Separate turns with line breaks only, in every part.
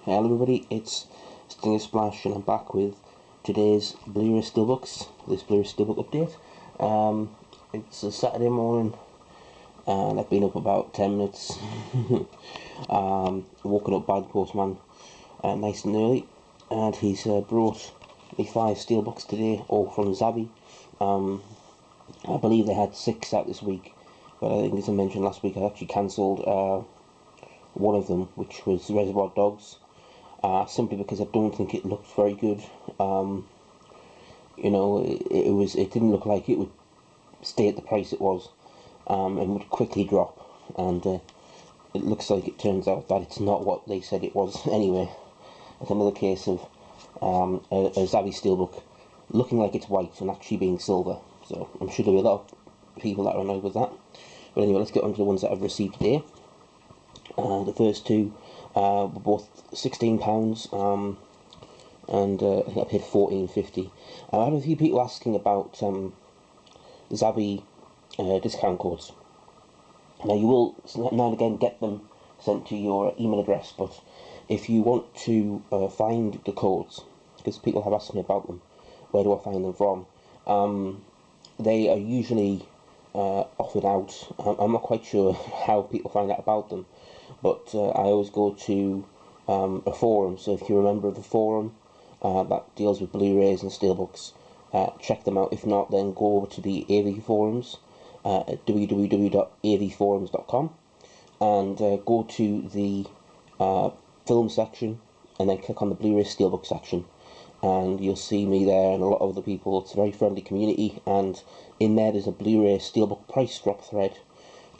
Hello everybody, it's Stinger Splash and I'm back with today's Bluray Steelbooks, this Bluray Steelbook update. It's a Saturday morning and I've been up about 10 minutes, woken up by the postman nice and early, and he's brought me 5 Steelbooks today, all from Zabby. I believe they had 6 out this week, but I think as I mentioned last week I actually cancelled one of them, which was Reservoir Dogs. Simply because I don't think it looked very good. You know, it didn't look like it would stay at the price it was, and would quickly drop. And it looks like it turns out that it's not what they said it was. Anyway, it's another case of a Zabby Steelbook looking like it's white and actually being silver. So I'm sure there'll be a lot of people that are annoyed with that. But anyway, let's get on to the ones that I've received today. The first two were both £16, and I think I paid £14.50. I had a few people asking about Zabby discount codes. Now you will now and again get them sent to your email address, but if you want to find the codes, because people have asked me about them, where do I find them from? They are usually offered out. I'm not quite sure how people find out about them, but I always go to a forum. So if you're a member of the forum that deals with Blu-rays and Steelbooks, check them out. If not, then go over to the AV forums at www.avforums.com and go to the film section and then click on the Blu-ray Steelbook section, and you'll see me there and a lot of other people. It's a very friendly community, and in there's a Blu-ray Steelbook price drop thread,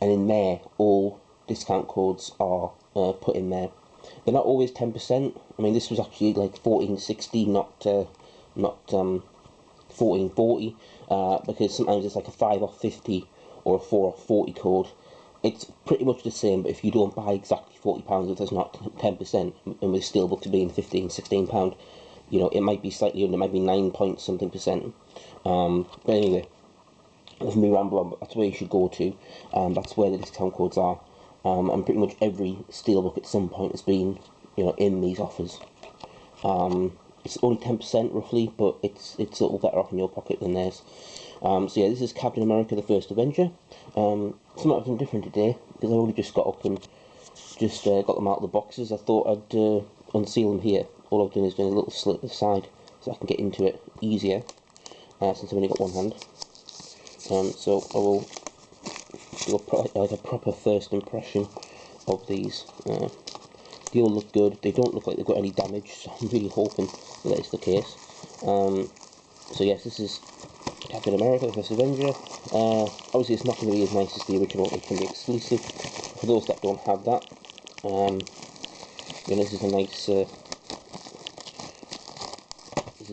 and in there all discount codes are put in there. They're not always 10%. I mean, this was actually like 14.60, not 14.40, because sometimes it's like a 5 off 50 or a 4 off 40 code. It's pretty much the same, but if you don't buy exactly £40, if there's not 10%, and with Steelbooks being £15-16, you know, it might be slightly under, it might be 9 point something percent. But anyway, let me ramble on, but that's where you should go to. That's where the discount codes are. And pretty much every Steelbook at some point has been, you know, in these offers. It's only 10% roughly, but it's a little better off in your pocket than theirs. So yeah, this is Captain America: The First Avenger. Something different today, because I only just got up and just got them out of the boxes. I thought I'd unseal them here. All I've done is done a little slit at the side so I can get into it easier, since I've only got one hand. So I will do like a proper first impression of these. They all look good. They don't look like they've got any damage, so I'm really hoping that is the case. So yes, this is Captain America: The First Avenger. Obviously it's not going to be as nice as the original. It can be exclusive for those that don't have that. You know, this is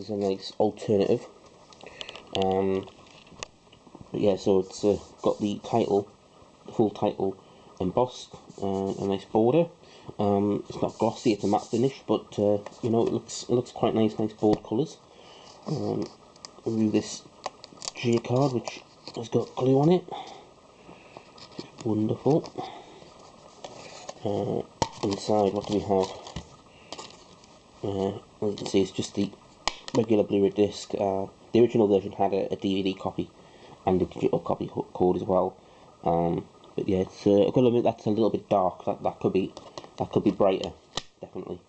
a nice alternative. But yeah, so it's got the title, the full title embossed, a nice border. It's not glossy, it's a matte finish, but you know, it looks quite nice bold colours. Remove this J card, which has got glue on it. Wonderful. Inside, what do we have? As you can see, it's just the regular Blu-ray disc. The original version had a DVD copy and a digital copy code as well. But yeah, it's I've got to admit that's a little bit dark. That could be brighter, definitely.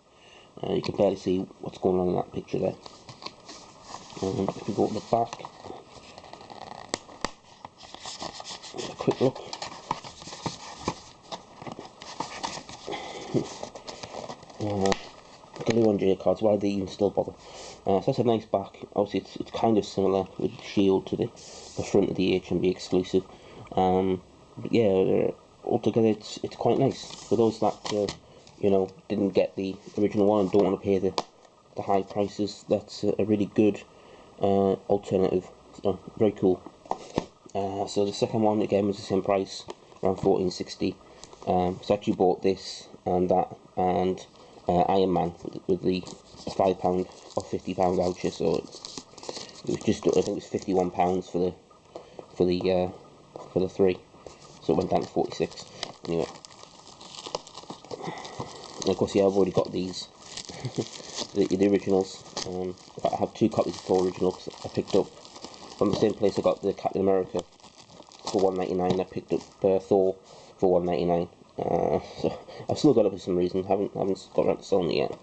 You can barely see what's going on in that picture there. If we go to the back, a quick look. Glue on J cards, why do they even still bother? So that's a nice back. Obviously it's kind of similar with the shield to the front of the HMV exclusive. But yeah, altogether it's quite nice. For those that you know, didn't get the original one and don't want to pay the high prices, that's a really good alternative. So very cool. So the second one again was the same price, around £14.60. So I actually bought this and that and Iron Man with the £5 or £50 voucher. So it was just, I think it was £51 for the 3. So it went down to 46. Anyway, and of course, yeah, I've already got these the originals. I have 2 copies of Thor original because I picked up from the same place I got the Captain America for $1.99. I picked up Thor for $1.99. So I've still got it for some reason. Haven't got around to selling it yet.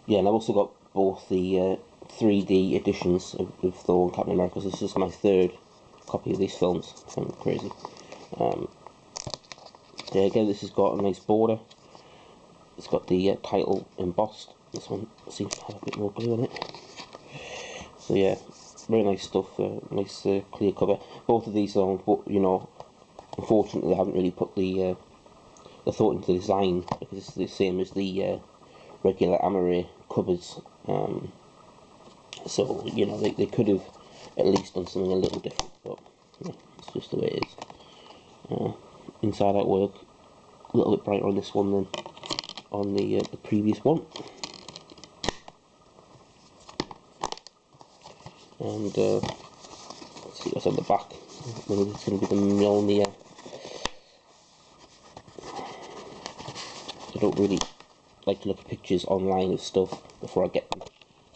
Yeah, and I've also got both the 3D editions of Thor and Captain America. So this is my 3rd copy of these films. Kind of crazy. Yeah, again, this has got a nice border. It's got the title embossed. This one seems to have a bit more glue on it. So yeah, very nice stuff. Nice clear cover. Both of these songs, but you know, unfortunately, I haven't really put the thought into the design because it's the same as the regular Amaray covers. So you know, they could have at least done something a little different, but yeah, it's just the way it is. Inside out work a little bit brighter on this one than on the previous one. And let's see what's on the back. Maybe it's going to be the Mjolnir. I don't really like to look at pictures online of stuff before I get them,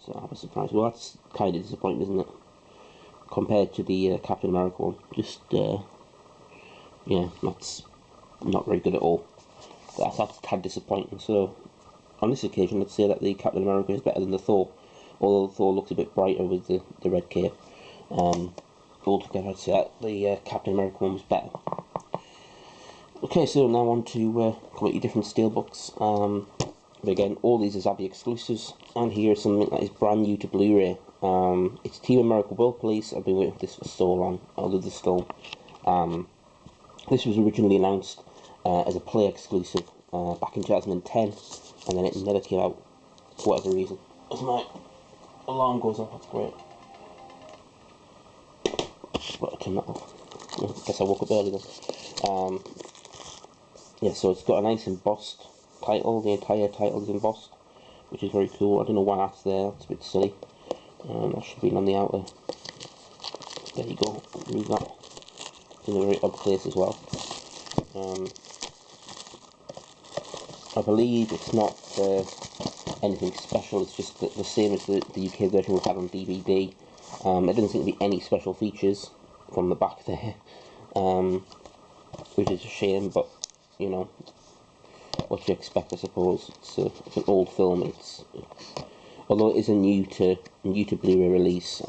so I have a surprise. Well, that's kind of disappointing, isn't it? Compared to the Captain America one, just yeah, that's not very good at all. That's a tad disappointing. So on this occasion, I'd say that the Captain America is better than the Thor, although the Thor looks a bit brighter with the red cape. Altogether, I'd say that the Captain America one was better. Okay, so now on to completely different steelbooks. But again, all these are Zabby exclusives, and here is something that is brand new to Blu-ray. It's Team America World Police. I've been waiting for this for so long. I love this film. This was originally announced as a Play exclusive back in 2010, and then it never came out for whatever reason. As my alarm goes off, that's great. Well, I turn that off. I guess I woke up early then. Yeah, so it's got a nice embossed title. The entire title is embossed, which is very cool. I don't know why that's there. It's a bit silly. That should be on the outer. There you go. Move that. It's in a very odd place as well. I believe it's not anything special. It's just the same as the UK version we've had on DVD. There doesn't seem to be any special features from the back there, which is a shame. But you know, what you expect, I suppose. It's an old film. Although it is a new to Blu-ray release.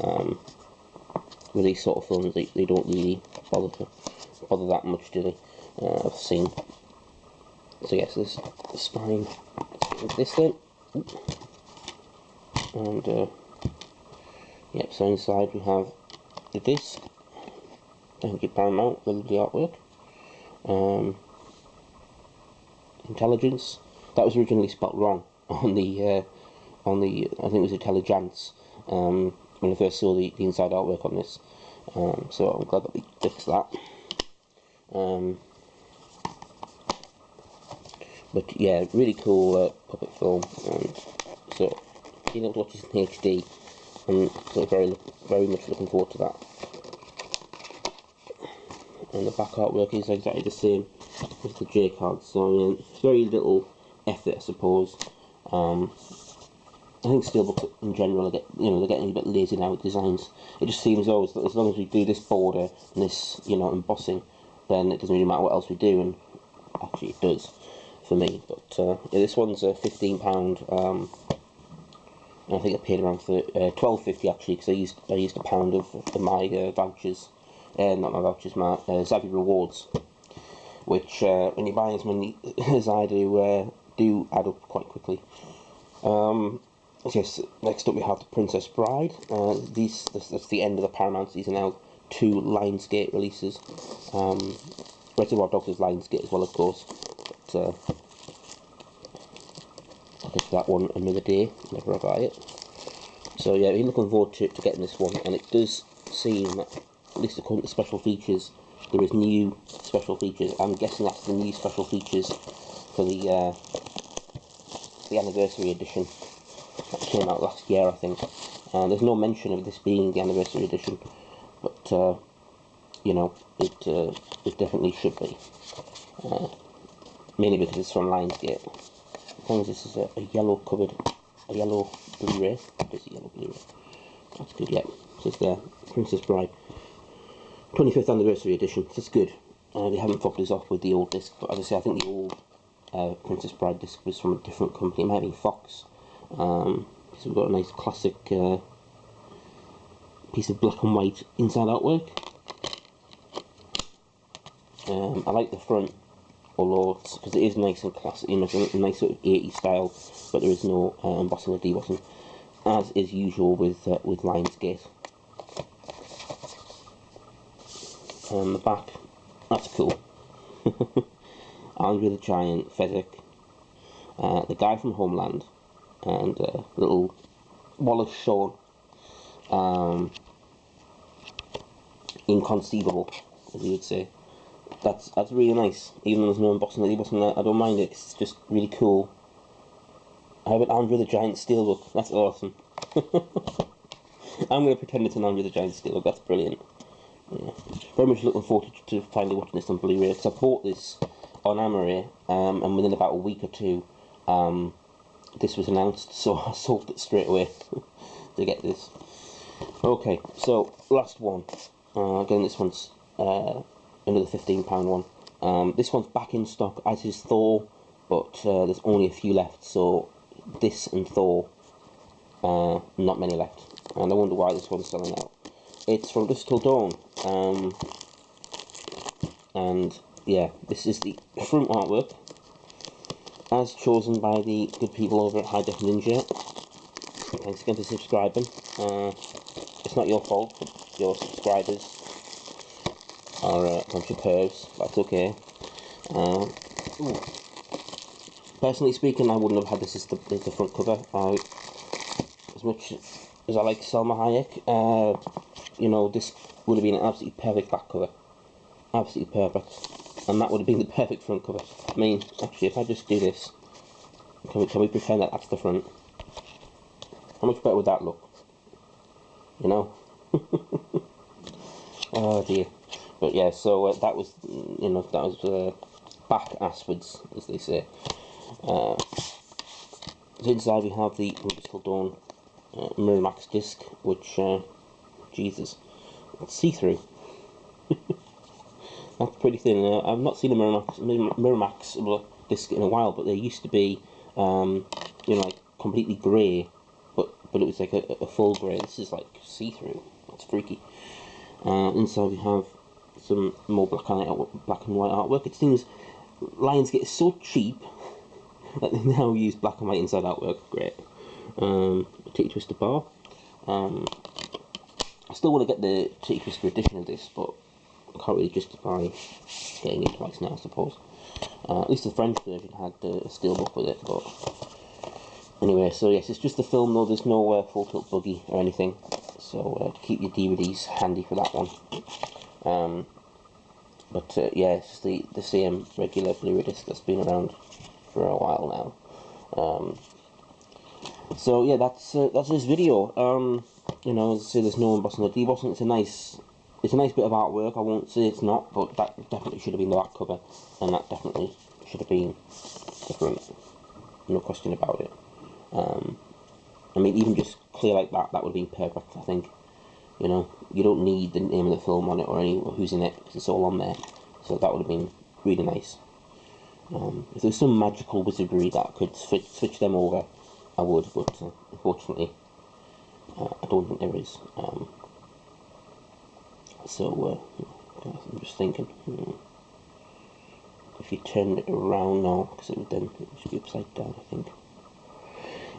With these sort of films, they don't really bother that much, do they? I've seen. So yes, there's the spine with this then, and yep. So inside we have the disc. Thank you, Paramount, for the artwork. Intelligence. That was originally spelled wrong on the I think it was Intelligence. When I first saw the inside artwork on this, so I'm glad that we fixed that. But yeah, really cool puppet film. So being able to watch this in HD, I'm sort of very much looking forward to that. And the back artwork is exactly the same as the J cards, so yeah, very little effort, I suppose. I think Steelbooks in general they're getting a bit lazy now with designs. It just seems though that as long as we do this border and this embossing, then it doesn't really matter what else we do, and actually it does for me. But yeah, this one's £15. And I think I paid around £12.50 actually, because I used £1 of my vouchers, not my vouchers, my Zabby rewards, which when you buy as many as I do add up quite quickly. Yes, next up we have The Princess Bride. That's the end of the Paramount. These are now 2 Lionsgate releases. Reservoir Dogs is Lionsgate as well, of course. But I'll get to that one another day, whenever I buy it. So yeah, we're looking forward to getting this one, and it does seem that, at least according to special features, there is new special features. I'm guessing that's the new special features for the anniversary edition that came out last year, I think. There's no mention of this being the anniversary edition, but it definitely should be. mainly because it's from Lionsgate. As long as this is a yellow covered, a yellow Blu-ray. There's a yellow Blu-ray. That's good, yeah. So it's the Princess Bride 25th anniversary edition. That's good. They haven't fucked us off with the old disc, but as I say, I think the old Princess Bride disc was from a different company. It might be Fox. So we've got a nice classic piece of black and white inside artwork. I like the front, although because it is nice and classic, you know, it's a nice sort of 80s style, but there is no embossing or debossing, as is usual with Lionsgate. The back, that's cool. Andre the Giant, Fezzik, the guy from Homeland, and little Wallace Shawn, inconceivable, as you would say. That's really nice, even though there's no embossing or debossing. I don't mind it, it's just really cool. I have an Andre the Giant Steelbook, that's awesome. I'm going to pretend it's an Andre the Giant Steelbook, that's brilliant. Yeah. Very much looking forward to finally watching this on Blu-ray, because I bought this on Amaray, and within about a week or two, this was announced, so I sold it straight away to get this. Okay, so last one. Again, this one's another £15 one. This one's back in stock, as is Thor, but there's only a few left, so this and Thor, not many left, and I wonder why this one's selling out. It's from Dusk Till Dawn, and yeah, this is the front artwork, as chosen by the good people over at High Def Ninja. Thanks again for subscribing. It's not your fault, your subscribers are a bunch of pervs, that's okay. Personally speaking, I wouldn't have had this as the front cover. As much as I like Selma Hayek, you know, this would have been an absolutely perfect back cover. Absolutely perfect. And that would have been the perfect front cover. I mean, actually, if I just do this, can we pretend that that's the front? How much better would that look? You know? Oh dear. But yeah, so that was, you know, that was back asswards, as they say. So inside we have the Dusk Till Dawn Miramax disc, which, Jesus, it's see-through. That's pretty thin. I've not seen a Miramax disc in a while, but they used to be, you know, like completely grey, but it was like a full grey. This is like see-through. It's freaky. Inside we have some more black and white artwork. It seems Lionsgate is so cheap that they now use black and white inside artwork. Great. Titty Twister bar. I still want to get the Titty Twister edition of this, but I can't really justify getting it twice now, I suppose. At least the French version had a steelbook with it, but anyway, so yes, it's just the film though, there's no full tilt buggy or anything, so keep your DVDs handy for that one. But yeah, it's the same regular Blu-ray disc that's been around for a while now. So yeah, that's this video. You know, as I say, there's no embossing or debossing. It's a nice bit of artwork. I won't say it's not, but that definitely should have been the back cover, and that definitely should have been the front. No question about it. I mean, even just clear like that would have been perfect, I think. You know, you don't need the name of the film on it or who's in it, because it's all on there. So that would have been really nice. If there was some magical wizardry that could switch them over, I would, but unfortunately, I don't think there is. I'm just thinking, if you turn it around now, because it should be upside down, I think.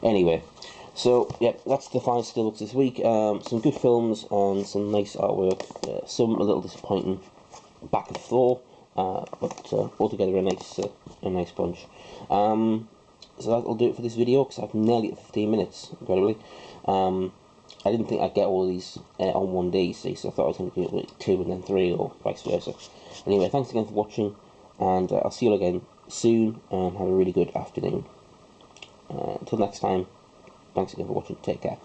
Anyway, so yeah, that's the 5 steelbooks this week. Some good films and some nice artwork. Some a little disappointing. Back of Thor, but altogether a nice bunch. So that'll do it for this video, because I've nearly at 15 minutes, incredibly. I didn't think I'd get all of these on one day, so I thought I was going to do it with 2 and then 3, or vice versa. Anyway, thanks again for watching, and I'll see you all again soon, and have a really good afternoon. Until next time, thanks again for watching, take care.